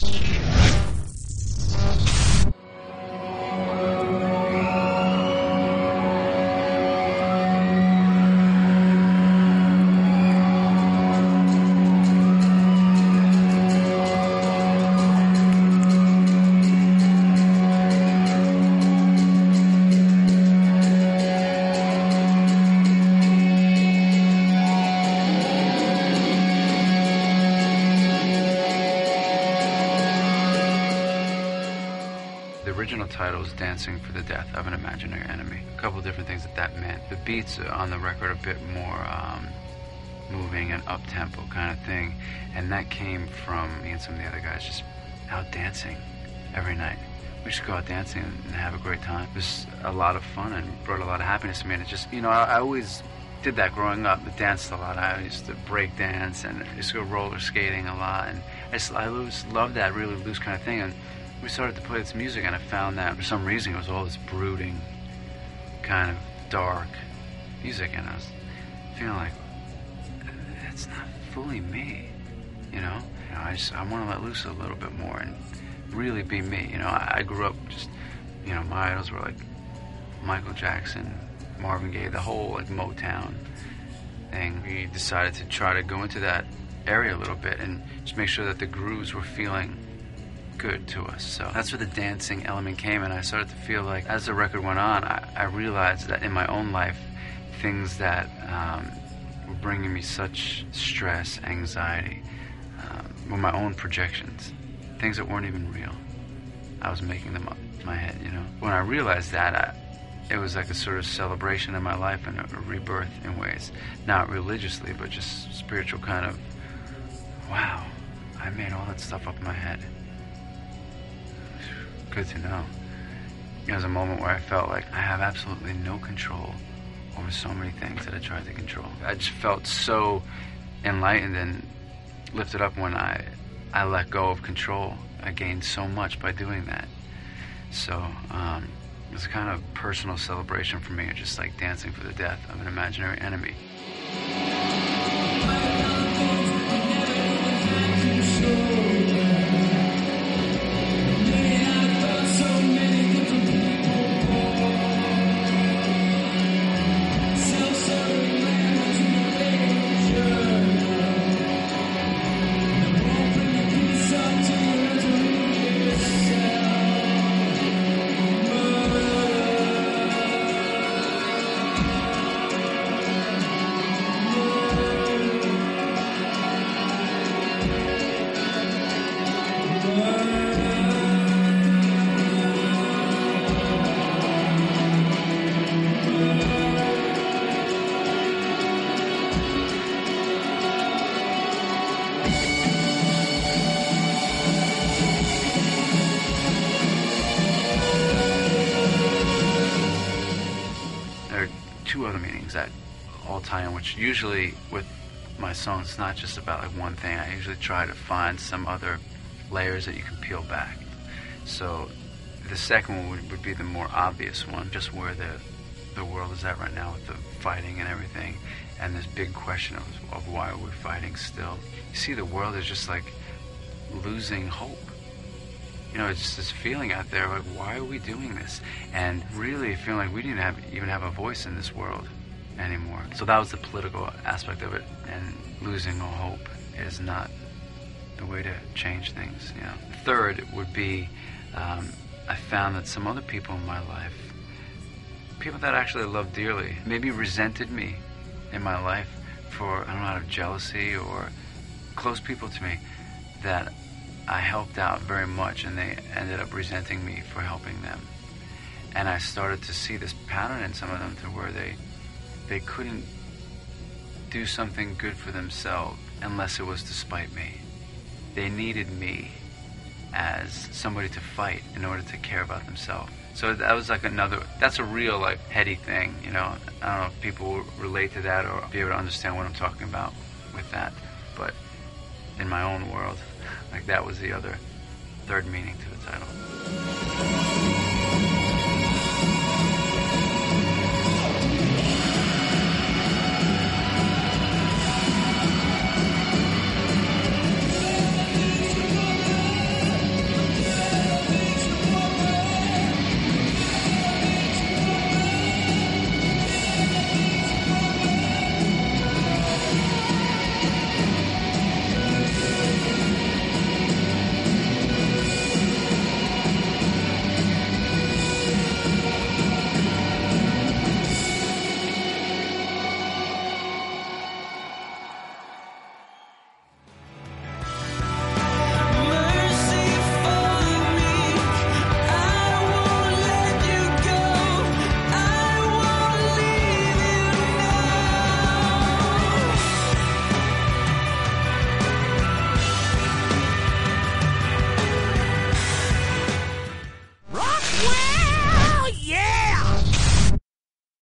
The original title is Dancing for the Death of an Imaginary Enemy. A couple of different things that meant. The beats on the record are a bit more moving and up-tempo kind of thing, and that came from me and some of the other guys just out dancing every night. We just go out dancing and have a great time. It was a lot of fun and brought a lot of happiness to me, and it just, you know, I always did that growing up. I danced a lot. I used to break dance and I used to go roller skating a lot, and I always loved that really loose kind of thing. And we started to play this music, and I found that for some reason it was all this brooding, kind of dark music, and I was feeling like it's not fully me, you know. I want to let loose a little bit more and really be me. You know, I grew up just, you know, my idols were like Michael Jackson, Marvin Gaye, the whole like Motown thing. We decided to try to go into that area a little bit and just make sure that the grooves were feeling good to us. So that's where the dancing element came, and I started to feel like as the record went on, I realized that in my own life, things that were bringing me such stress, anxiety, were my own projections, things that weren't even real. I was making them up in my head, you know. When I realized that, it was like a sort of celebration in my life and a rebirth in ways, not religiously, but just spiritual kind of, wow, I made all that stuff up in my head. Good to know. It was a moment where I felt like I have absolutely no control over so many things that I tried to control. I just felt so enlightened and lifted up when I let go of control. I gained so much by doing that. So it was a kind of personal celebration for me, just like dancing for the death of an imaginary enemy. Two other meanings that all tie in, which usually with my songs, it's not just about like one thing. I usually try to find some other layers that you can peel back. So the second one would be the more obvious one, just where the world is at right now with the fighting and everything, and this big question of why we're fighting still. You see, the world is just like losing hope. You know, it's just this feeling out there like, why are we doing this? And really feeling like we didn't even have a voice in this world anymore. So that was the political aspect of it, and losing all hope is not the way to change things, you know. Third would be, I found that some other people in my life, people that actually I love dearly, maybe resented me in my life for, I don't know, out of jealousy or close people to me that I helped out very much, and they ended up resenting me for helping them. And I started to see this pattern in some of them to where they couldn't do something good for themselves unless it was to spite me. They needed me as somebody to fight in order to care about themselves. So that was like that's a real like heady thing, you know. I don't know if people will relate to that or be able to understand what I'm talking about with that. But in my own world, like that was the other third meaning to the title.